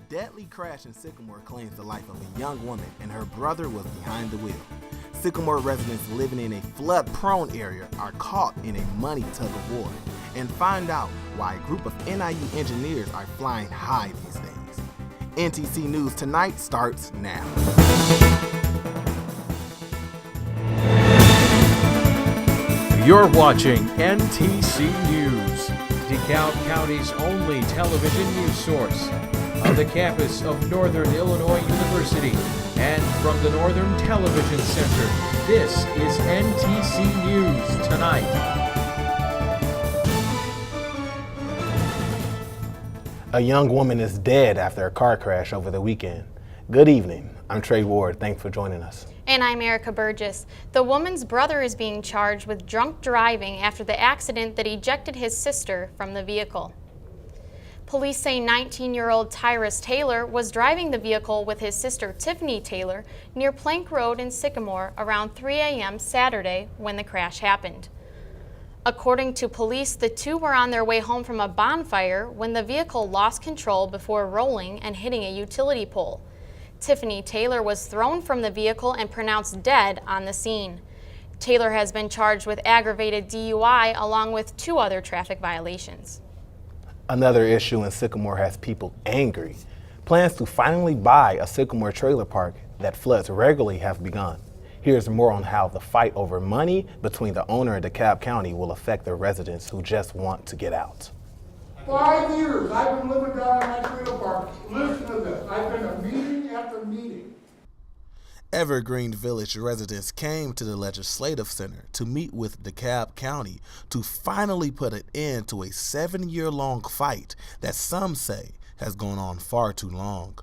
deadly crash in Sycamore claims the life of a young woman and her brother was behind the wheel. Sycamore residents living in a flood-prone area are caught in a money tug-of-war and find out why a group of NIU engineers are flying high these days. NTC News Tonight starts now. You're watching NTC News, DeKalb County's only television news source, on the campus of Northern Illinois University and from the Northern Television Center. This is NTC News Tonight. A young woman is dead after a car crash over the weekend. Good evening. I'm Trey Ward. Thanks for joining us. And I'm Erica Burgess. The woman's brother is being charged with drunk driving after the accident that ejected his sister from the vehicle. Police say 19-year-old Tyrus Taylor was driving the vehicle with his sister Tiffany Taylor near Plank Road in Sycamore around 3 a.m. Saturday when the crash happened. According to police, the two were on their way home from a bonfire when the vehicle lost control before rolling and hitting a utility pole. Tiffany Taylor was thrown from the vehicle and pronounced dead on the scene. Taylor has been charged with aggravated DUI along with 2 other traffic violations. Another issue in Sycamore has people angry. Plans to finally buy a Sycamore trailer park that floods regularly have begun. Here's more on how the fight over money between the owner and DeKalb County will affect the residents who just want to get out. 5 years I've been living down in that trailer park. Listen to this. I've been to meeting after meeting. Evergreen Village residents came to the Legislative Center to meet with DeKalb County to finally put an end to a 7-year-long fight that some say has gone on far too long.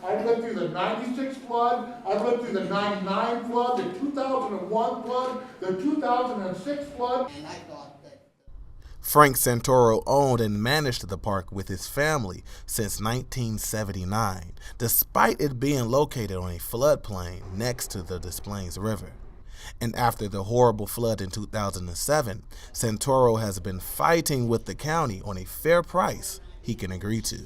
I've lived through the 96 flood, I've lived through the 99 flood, the 2001 flood, the 2006 flood. And I thought that Frank Santoro owned and managed the park with his family since 1979, despite it being located on a floodplain next to the Des Plaines River. And after the horrible flood in 2007, Santoro has been fighting with the county on a fair price he can agree to.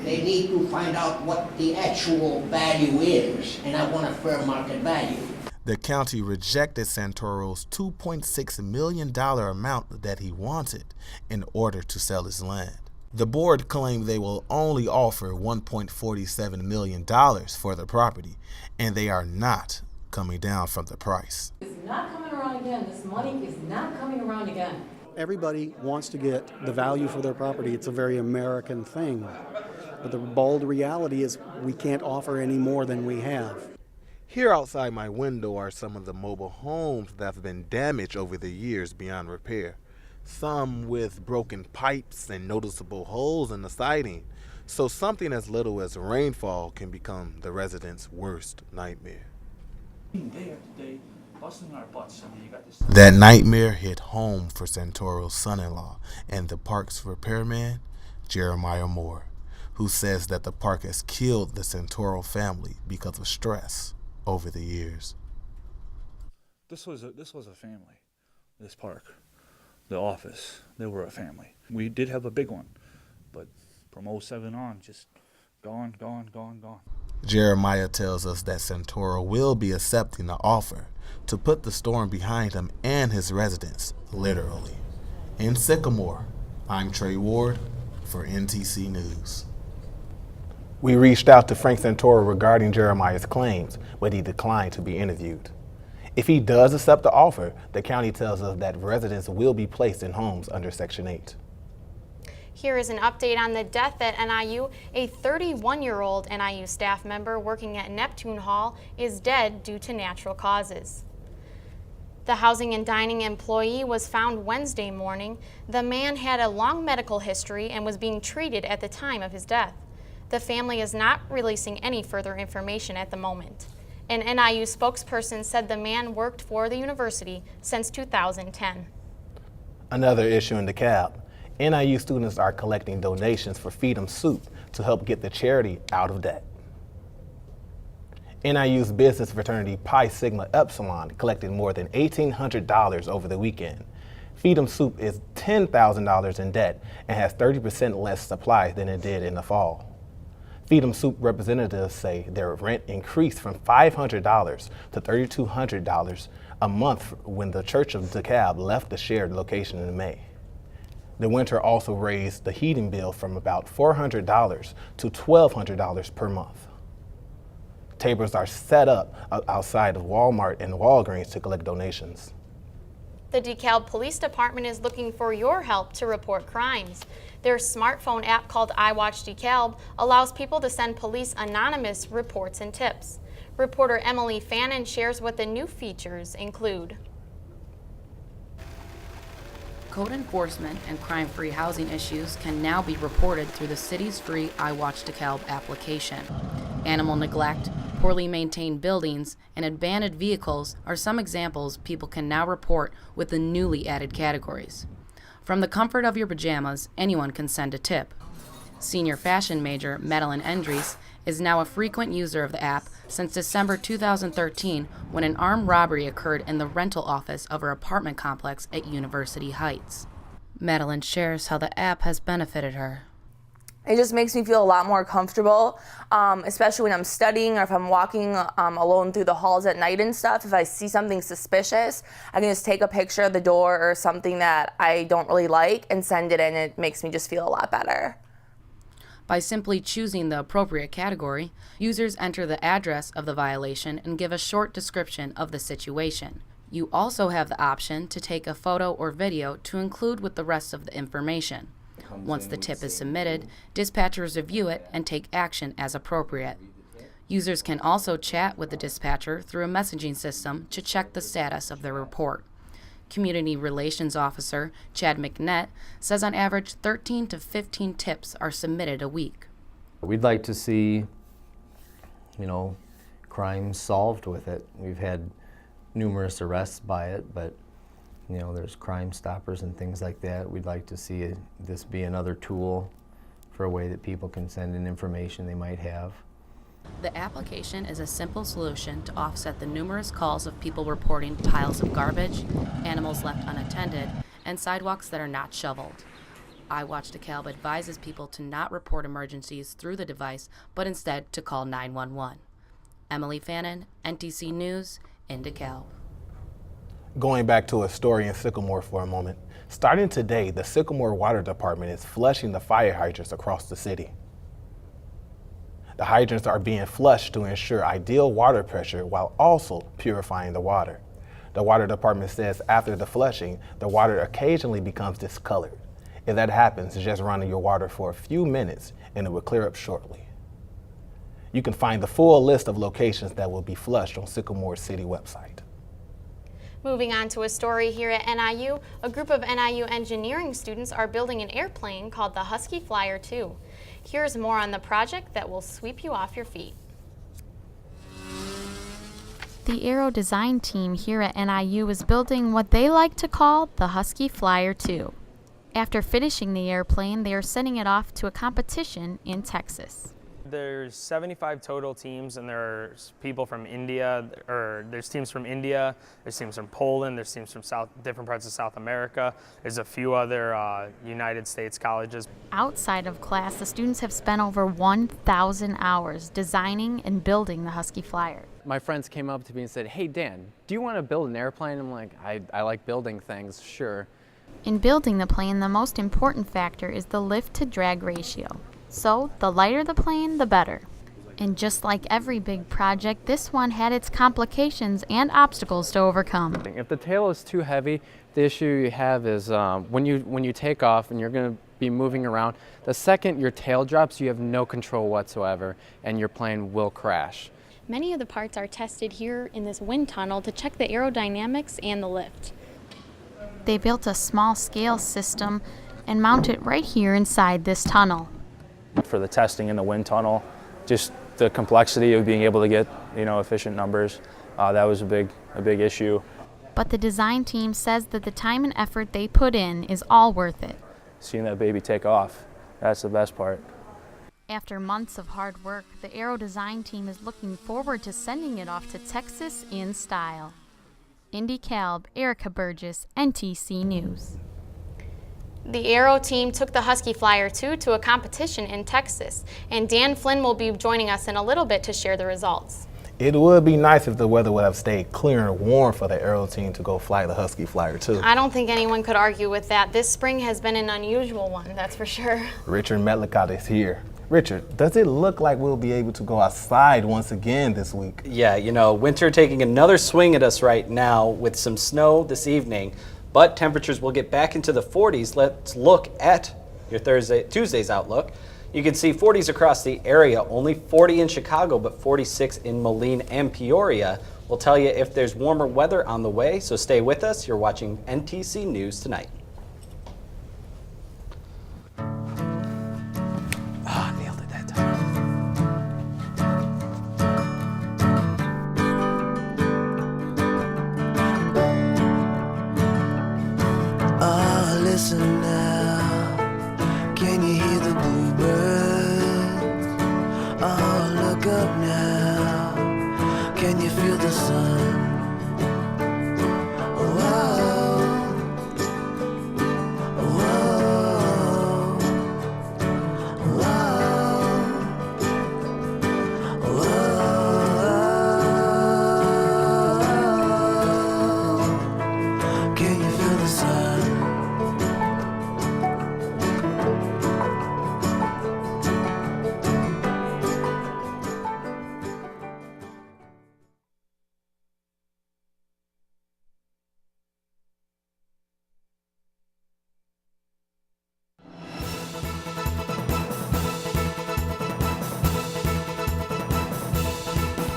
They need to find out what the actual value is, and I want a fair market value. The county rejected Santoro's $2.6 million amount that he wanted in order to sell his land. The board claimed they will only offer $1.47 million for the property, and they are not coming down from the price. It's not coming around again. This money is not coming around again. Everybody wants to get the value for their property. It's a very American thing. But the bold reality is we can't offer any more than we have. Here outside my window are some of the mobile homes that have been damaged over the years beyond repair. Some with broken pipes and noticeable holes in the siding. So something as little as rainfall can become the residents' worst nightmare. That nightmare hit home for Santoro's son-in-law and the park's repairman, Jeremiah Moore, who says that the park has killed the Santoro family because of stress over the years. This was a family, this park, the office, they were a family. We did have a big one, but from 07 on, just gone. Jeremiah tells us that Santoro will be accepting the offer to put the storm behind him and his residents, literally. In Sycamore, I'm Trey Ward for NTC News. We reached out to Frank Santoro regarding Jeremiah's claims, but he declined to be interviewed. If he does accept the offer, the county tells us that residents will be placed in homes under Section 8. Here is an update on the death at NIU. A 31-year-old NIU staff member working at Neptune Hall is dead due to natural causes. The housing and dining employee was found Wednesday morning. The man had a long medical history and was being treated at the time of his death. The family is not releasing any further information at the moment. An NIU spokesperson said the man worked for the university since 2010. Another issue in DeKalb. NIU students are collecting donations for Feed 'em Soup to help get the charity out of debt. NIU's business fraternity Pi Sigma Epsilon collected more than $1,800 over the weekend. Feed 'em Soup is $10,000 in debt and has 30% less supplies than it did in the fall. Feed 'em Soup representatives say their rent increased from $500 to $3,200 a month when the Church of DeKalb left the shared location in May. The winter also raised the heating bill from about $400 to $1,200 per month. Tables are set up outside of Walmart and Walgreens to collect donations. The DeKalb Police Department is looking for your help to report crimes. Their smartphone app called iWatch DeKalb allows people to send police anonymous reports and tips. Reporter Emily Fannin shares what the new features include. Code enforcement and crime-free housing issues can now be reported through the city's free iWatch DeKalb application. Animal neglect, poorly maintained buildings, and abandoned vehicles are some examples people can now report with the newly added categories. From the comfort of your pajamas, anyone can send a tip. Senior fashion major Madeline Endries is now a frequent user of the app since December 2013, when an armed robbery occurred in the rental office of her apartment complex at University Heights. Madeline shares how the app has benefited her. It just makes me feel a lot more comfortable, especially when I'm studying or if I'm walking alone through the halls at night and stuff. If I see something suspicious, I can just take a picture of the door or something that I don't really like and send it in. It makes me just feel a lot better. By simply choosing the appropriate category, users enter the address of the violation and give a short description of the situation. You also have the option to take a photo or video to include with the rest of the information. Once the tip is submitted, dispatchers review it and take action as appropriate. Users can also chat with the dispatcher through a messaging system to check the status of their report. Community Relations Officer Chad McNett says on average 13 to 15 tips are submitted a week. We'd like to see, crimes solved with it. We've had numerous arrests by it, but there's Crime Stoppers and things like that. We'd like to see this be another tool for a way that people can send in information they might have. The application is a simple solution to offset the numerous calls of people reporting piles of garbage, animals left unattended, and sidewalks that are not shoveled. iWatch DeKalb advises people to not report emergencies through the device, but instead to call 911. Emily Fannin, NTC News, in DeKalb. Going back to a story in Sycamore for a moment. Starting today, the Sycamore Water Department is flushing the fire hydrants across the city. The hydrants are being flushed to ensure ideal water pressure while also purifying the water. The water department says after the flushing, the water occasionally becomes discolored. If that happens, just run your water for a few minutes and it will clear up shortly. You can find the full list of locations that will be flushed on Sycamore's city website. Moving on to a story here at NIU, a group of NIU engineering students are building an airplane called the Husky Flyer 2. Here's more on the project that will sweep you off your feet. The aero design team here at NIU is building what they like to call the Husky Flyer 2. After finishing the airplane, they are sending it off to a competition in Texas. There's 75 total teams, and there's people from India, or there's teams from India, there's teams from Poland, there's teams from different parts of South America. There's a few other United States colleges. Outside of class, the students have spent over 1,000 hours designing and building the Husky Flyer. My friends came up to me and said, "Hey Dan, do you want to build an airplane?" I'm like, I like building things, sure. In building the plane, the most important factor is the lift-to-drag ratio. So, the lighter the plane, the better. And just like every big project, this one had its complications and obstacles to overcome. If the tail is too heavy, the issue you have is when you take off and you're going to be moving around, the second your tail drops, you have no control whatsoever, and your plane will crash. Many of the parts are tested here in this wind tunnel to check the aerodynamics and the lift. They built a small-scale system and mount it right here inside this tunnel. For the testing in the wind tunnel, just the complexity of being able to get efficient numbers, that was a big issue. But the design team says that the time and effort they put in is all worth it. Seeing that baby take off, that's the best part. After months of hard work, the aero design team is looking forward to sending it off to Texas in style. In DeKalb, Erica Burgess, NTC News. The Aero team took the Husky Flyer 2 to a competition in Texas, and Dan Flynn will be joining us in a little bit to share the results. It would be nice if the weather would have stayed clear and warm for the Aero team to go fly the Husky Flyer 2. I don't think anyone could argue with that. This spring has been an unusual one, that's for sure. Richard Medlicott is here. Richard, does it look like we'll be able to go outside once again this week? Yeah, you know, winter taking another swing at us right now with some snow this evening. But temperatures will get back into the 40s. Let's look at your Tuesday's outlook. You can see 40s across the area, only 40 in Chicago, but 46 in Moline and Peoria. We'll tell you if there's warmer weather on the way, so stay with us. You're watching NTC News Tonight. Nailed it that time. Listen now, can you hear the bluebirds? Oh, look up now, can you feel the sun? Can you feel the sun?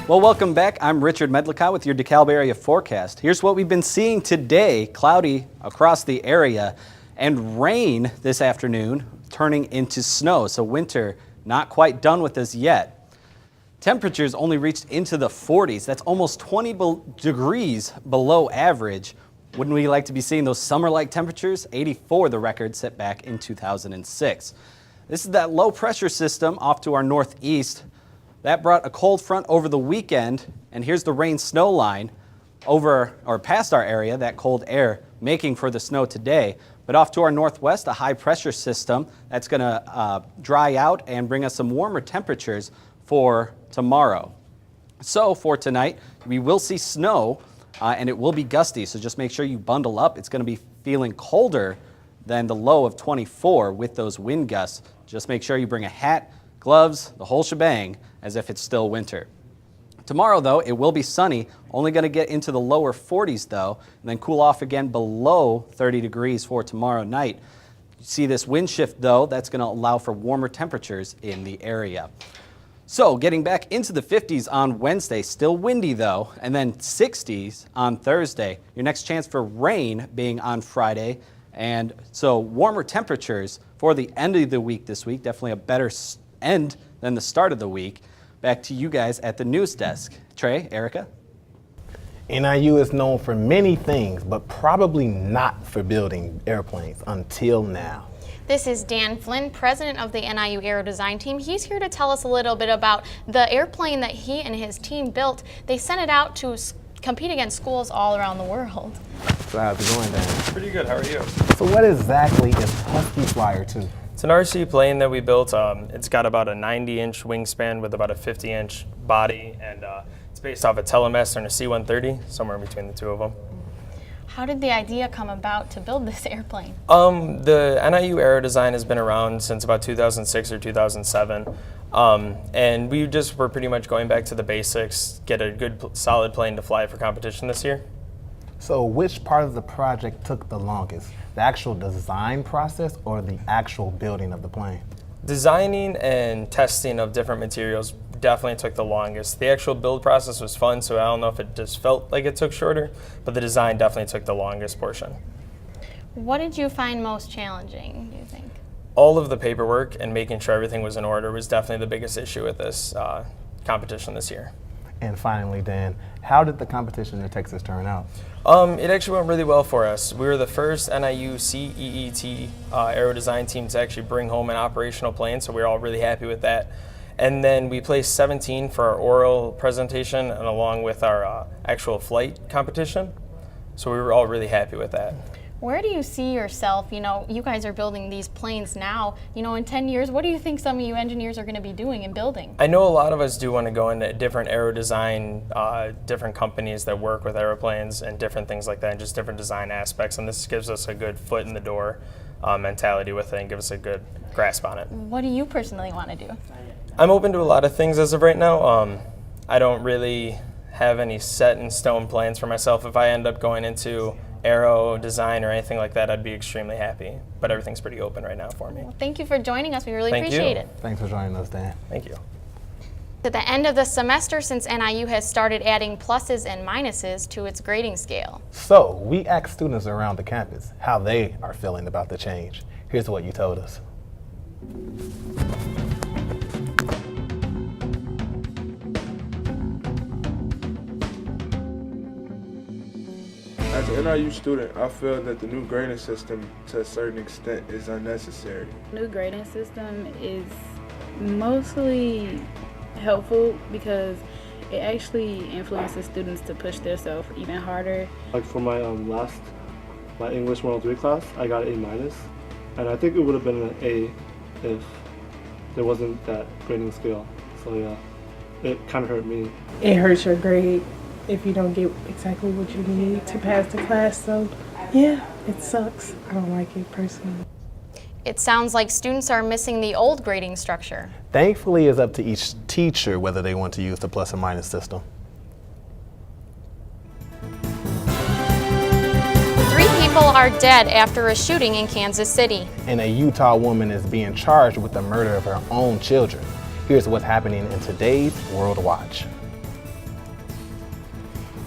Well, welcome back. I'm Richard Medlicott with your DeKalb area forecast. Here's what we've been seeing today. Cloudy across the area and rain this afternoon turning into snow. So winter not quite done with us yet. Temperatures only reached into the 40s. That's almost 20 degrees below average. Wouldn't we like to be seeing those summer-like temperatures? 84 the record set back in 2006. This is that low pressure system off to our northeast. That brought a cold front over the weekend, and here's the rain-snow line over or past our area, that cold air making for the snow today. But off to our northwest, a high-pressure system that's going to dry out and bring us some warmer temperatures for tomorrow. So for tonight, we will see snow, and it will be gusty, so just make sure you bundle up. It's going to be feeling colder than the low of 24 with those wind gusts. Just make sure you bring a hat, gloves, the whole shebang, as if it's still winter. Tomorrow, though, it will be sunny, only going to get into the lower 40s, though, and then cool off again below 30 degrees for tomorrow night. You see this wind shift, though, that's going to allow for warmer temperatures in the area. So getting back into the 50s on Wednesday, still windy, though, and then 60s on Thursday. Your next chance for rain being on Friday, and so warmer temperatures for the end of the week this week, definitely a better end than the start of the week. Back to you guys at the news desk. Trey, Erica? NIU is known for many things, but probably not for building airplanes until now. This is Dan Flynn, president of the NIU Aero Design Team. He's here to tell us a little bit about the airplane that he and his team built. They sent it out to compete against schools all around the world. So how's it going, Dan? Pretty good, how are you? So what exactly is Husky Flyer 2? It's an RC plane that we built. It's got about a 90-inch wingspan with about a 50-inch body, and it's based off a Telemaster and a C-130, somewhere in between the two of them. How did the idea come about to build this airplane? The NIU Aero Design has been around since about 2006 or 2007, and we just were pretty much going back to the basics, get a good solid plane to fly for competition this year. So which part of the project took the longest? The actual design process or the actual building of the plane? Designing and testing of different materials definitely took the longest. The actual build process was fun, so I don't know if it just felt like it took shorter, but the design definitely took the longest portion. What did you find most challenging, do you think? All of the paperwork and making sure everything was in order was definitely the biggest issue with this competition this year. And finally, Dan, how did the competition in Texas turn out? It actually went really well for us. We were the first NIU CEET Aero Design team to actually bring home an operational plane, so we were all really happy with that. And then we placed 17 for our oral presentation and along with our actual flight competition. So we were all really happy with that. Where do you see yourself? You guys are building these planes now. In 10 years, what do you think some of you engineers are going to be doing and building? I know a lot of us do want to go into different aero design, different companies that work with airplanes and different things like that, and just different design aspects. And this gives us a good foot in the door mentality with it and gives us a good grasp on it. What do you personally want to do? I'm open to a lot of things as of right now. I don't really have any set in stone plans for myself. If I end up going into aero design or anything like that, I'd be extremely happy. But everything's pretty open right now for me. Well, thank you for joining us. We really appreciate it. Thanks for joining us, Dan. Thank you. At the end of the semester, since NIU has started adding pluses and minuses to its grading scale. So, we asked students around the campus how they are feeling about the change. Here's what you told us. As an NIU student, I feel that the new grading system, to a certain extent, is unnecessary. New grading system is mostly helpful because it actually influences students to push themselves even harder. Like for my my English 103 class, I got an A-, and I think it would have been an A if there wasn't that grading scale. So yeah, it kind of hurt me. It hurts your grade if you don't get exactly what you need to pass the class. So yeah, it sucks. I don't like it personally. It sounds like students are missing the old grading structure. Thankfully, it's up to each teacher whether they want to use the plus or minus system. 3 people are dead after a shooting in Kansas City. And a Utah woman is being charged with the murder of her own children. Here's what's happening in today's World Watch.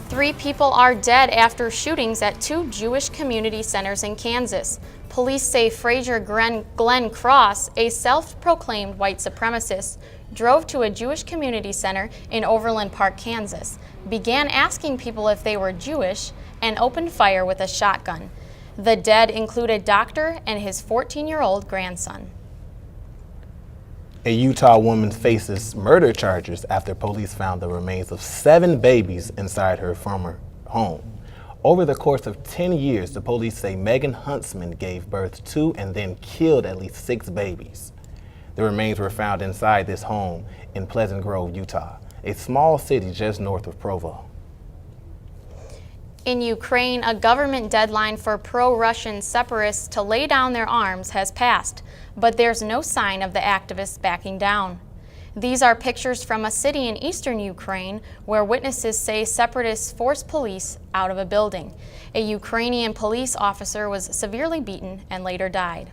3 people are dead after shootings at 2 Jewish community centers in Kansas. Police say Frazier Glenn Cross, a self-proclaimed white supremacist, drove to a Jewish community center in Overland Park, Kansas, began asking people if they were Jewish, and opened fire with a shotgun. The dead include a doctor and his 14-year-old grandson. A Utah woman faces murder charges after police found the remains of 7 babies inside her former home. Over the course of 10 years, the police say Megan Huntsman gave birth to and then killed at least 6 babies. The remains were found inside this home in Pleasant Grove, Utah, a small city just north of Provo. In Ukraine, a government deadline for pro-Russian separatists to lay down their arms has passed, but there's no sign of the activists backing down. These are pictures from a city in eastern Ukraine where witnesses say separatists forced police out of a building. A Ukrainian police officer was severely beaten and later died.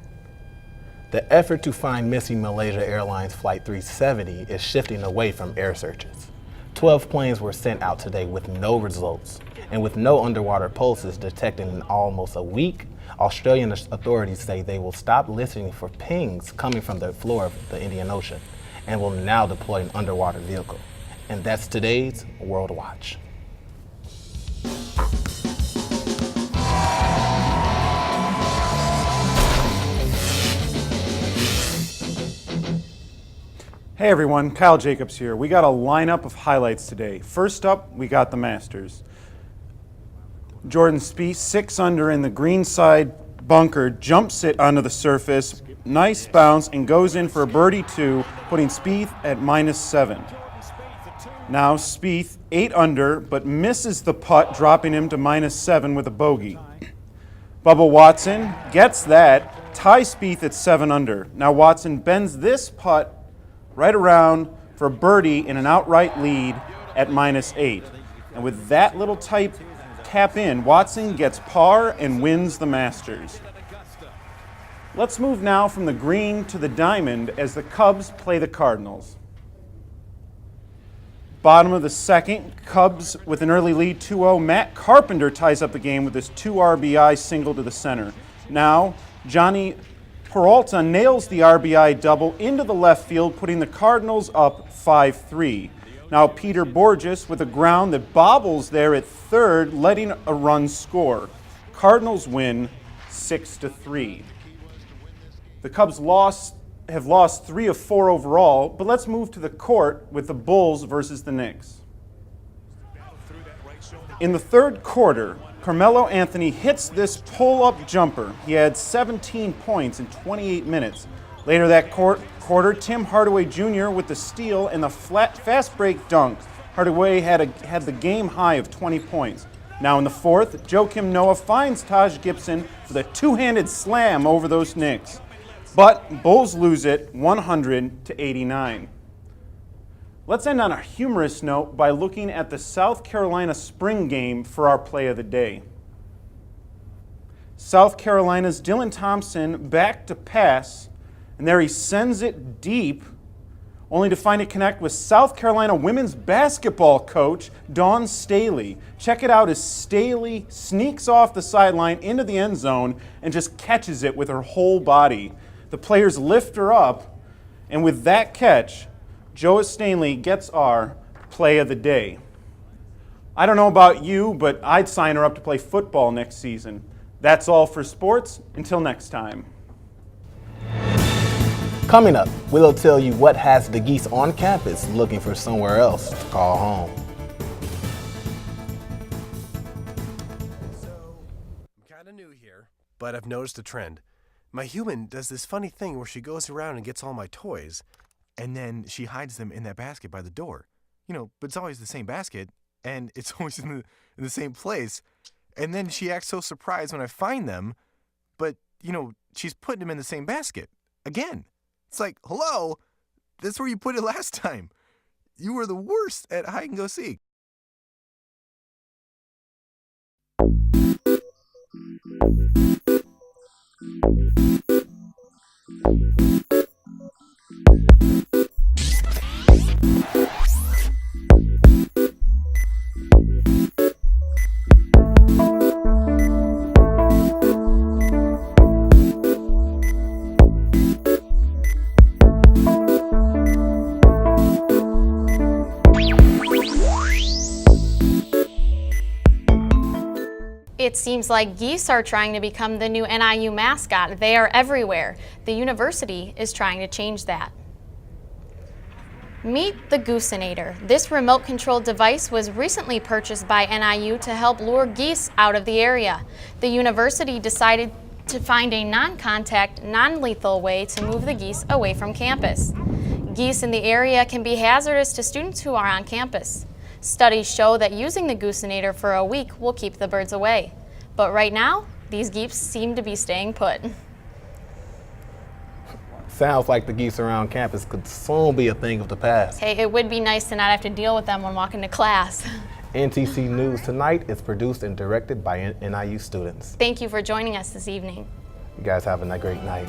The effort to find missing Malaysia Airlines Flight 370 is shifting away from air searches. 12 planes were sent out today with no results, and with no underwater pulses detected in almost a week, Australian authorities say they will stop listening for pings coming from the floor of the Indian Ocean and will now deploy an underwater vehicle. And that's today's World Watch. Hey everyone, Kyle Jacobs here. We got a lineup of highlights today. First up, we got the Masters. Jordan Spieth, 6 under in the greenside bunker, jumps it onto the surface, nice bounce, and goes in for a birdie 2, putting Spieth at -7. Now Spieth, 8 under, but misses the putt, dropping him to -7 with a bogey. Bubba Watson gets that, ties Spieth at 7 under. Now Watson bends this putt right around for a birdie in an outright lead at -8. And with that little tap in, Watson gets par and wins the Masters. Let's move now from the green to the diamond as the Cubs play the Cardinals. Bottom of the second, Cubs with an early lead 2-0. Matt Carpenter ties up the game with his 2 RBI single to the center. Now, Johnny Peralta nails the RBI double into the left field, putting the Cardinals up 5-3. Now Peter Borges with a ground that bobbles there at third, letting a run score. Cardinals win 6-3. The Cubs have lost 3 of 4 overall, but let's move to the court with the Bulls versus the Knicks. In the third quarter, Carmelo Anthony hits this pull-up jumper. He had 17 points in 28 minutes. Later that quarter, Tim Hardaway Jr. with the steal and the fast break dunk. Hardaway had the game high of 20 points. Now in the fourth, Joakim Noah finds Taj Gibson for the two-handed slam over those Knicks. But Bulls lose it 100-89. Let's end on a humorous note by looking at the South Carolina spring game for our play of the day. South Carolina's Dylan Thompson back to pass, and there he sends it deep, only to find it connect with South Carolina women's basketball coach, Dawn Staley. Check it out as Staley sneaks off the sideline into the end zone and just catches it with her whole body. The players lift her up, and with that catch, Joa Stanley gets our play of the day. I don't know about you, but I'd sign her up to play football next season. That's all for sports. Until next time. Coming up, we'll tell you what has the Geese on campus looking for somewhere else to call home. I'm kind of new here, but I've noticed a trend. My human does this funny thing where she goes around and gets all my toys, and then she hides them in that basket by the door. You know, but it's always the same basket, and it's always in the same place. And then she acts so surprised when I find them, but, you know, she's putting them in the same basket again. It's like, hello, that's where you put it last time. You were the worst at hide and go seek. It seems like geese are trying to become the new NIU mascot. They are everywhere. The university is trying to change that. Meet the Gooseinator. This remote-controlled device was recently purchased by NIU to help lure geese out of the area. The university decided to find a non-contact, non-lethal way to move the geese away from campus. Geese in the area can be hazardous to students who are on campus. Studies show that using the Gooseinator for a week will keep the birds away. But right now, these geese seem to be staying put. Sounds like the geese around campus could soon be a thing of the past. Hey, it would be nice to not have to deal with them when walking to class. NTC News Tonight is produced and directed by NIU students. Thank you for joining us this evening. You guys have a great night.